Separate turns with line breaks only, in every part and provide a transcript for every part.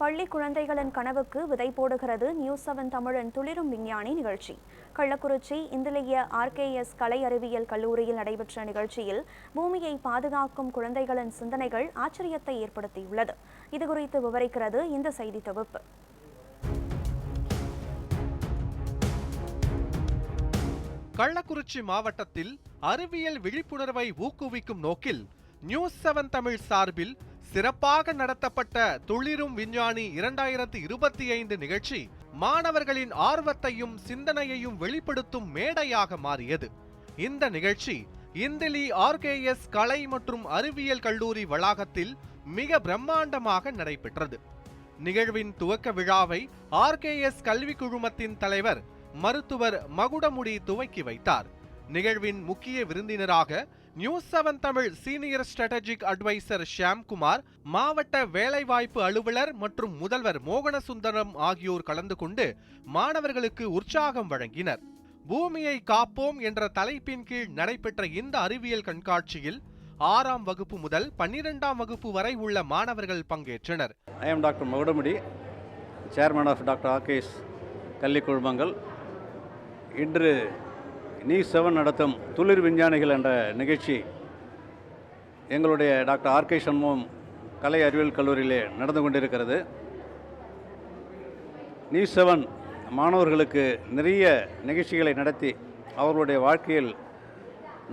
பள்ளி குழந்தைகளின் கனவுக்கு விதை போடுகிறது நியூஸ் 7 தமிழின் துளிரும் விஞ்ஞானி நிகழ்ச்சி. கள்ளக்குறிச்சி இந்திலிய ஆர்கேஎஸ் கலை அறிவியல் கல்லூரியில் நடைபெற்ற நிகழ்ச்சியில் பூமியை பாதுகாக்கும் குழந்தைகளின் சிந்தனைகள் ஆச்சரியத்தை ஏற்படுத்தியுள்ளது. இதுகுறித்து விவரிக்கிறது இந்த செய்தி தொகுப்பு.
கள்ளக்குறிச்சி மாவட்டத்தில் அறிவியல் விழிப்புணர்வை ஊக்குவிக்கும் நோக்கில் நியூஸ் 7 தமிழ் சார்பில் சிறப்பாக நடத்தப்பட்ட துளிரும் விஞ்ஞானி 2025 நிகழ்ச்சி மாணவர்களின் ஆர்வத்தையும் சிந்தனையையும் வெளிப்படுத்தும் மேடையாக மாறியது. இந்த நிகழ்ச்சி இந்திலி ஆர்கேஎஸ் கலை மற்றும் அறிவியல் கல்லூரி வளாகத்தில் மிக பிரம்மாண்டமாக நடைபெற்றது. நிகழ்வின் துவக்க விழாவை ஆர்கேஎஸ் கல்வி குழுமத்தின் தலைவர் மருத்துவர் மகுடமுடி துவக்கி வைத்தார். நிகழ்வின் முக்கிய விருந்தினராக news 7 Tamil senior strategic advisor Shyamkumar, மாவட்ட வேலைவாய்ப்பு அலுவலர் மற்றும் முதல்வர் மோகனசுந்தரம் ஆகியோர் கலந்து கொண்டு மாணவர்களுக்கு உற்சாகம் வழங்கினர். பூமியை காப்போம் என்ற தலைப்பின் கீழ் நடைபெற்ற இந்த அறிவியல் கண்காட்சியில் 6ஆம் வகுப்பு முதல் 12ஆம் வகுப்பு வரை உள்ள மாணவர்கள் பங்கேற்றனர்.
I am Dr. மகுடமுடி, chairman of Dr. RKS கல்வி குழுமங்கள். இன்று நியூஸ் 7 நடத்தும் துளிர் விஞ்ஞானிகள் என்ற நிகழ்ச்சி எங்களுடைய டாக்டர் ஆர்கே சண்முகம் கலை அறிவியல் கல்லூரியிலே நடந்து கொண்டிருக்கிறது. நியூஸ் 7 மாணவர்களுக்கு நிறைய நிகழ்ச்சிகளை நடத்தி அவர்களுடைய வாழ்க்கையில்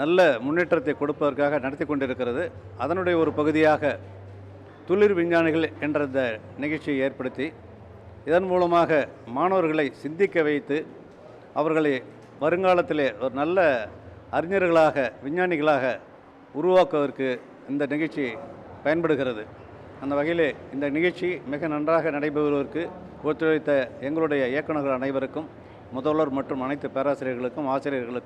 நல்ல முன்னேற்றத்தை கொடுப்பதற்காக நடத்தி கொண்டிருக்கிறது. அதனுடைய ஒரு பகுதியாக துளிர் விஞ்ஞானிகள் என்ற இந்த நிகழ்ச்சியை ஏற்படுத்தி இதன் மூலமாக மாணவர்களை சிந்திக்க வைத்து அவர்களை வருங்காலத்திலே ஒரு நல்ல அறிஞர்களாக விஞ்ஞானிகளாக உருவாக்குவதற்கு இந்த நிகழ்ச்சி பயன்படுகிறது. அந்த வகையிலே இந்த நிகழ்ச்சி மிக நன்றாக நடைபெறுவதற்கு ஒத்துழைத்த எங்களுடைய இயக்குநர்கள் அனைவருக்கும், முதல்வர் மற்றும் அனைத்து பேராசிரியர்களுக்கும், ஆசிரியர்களுக்கும்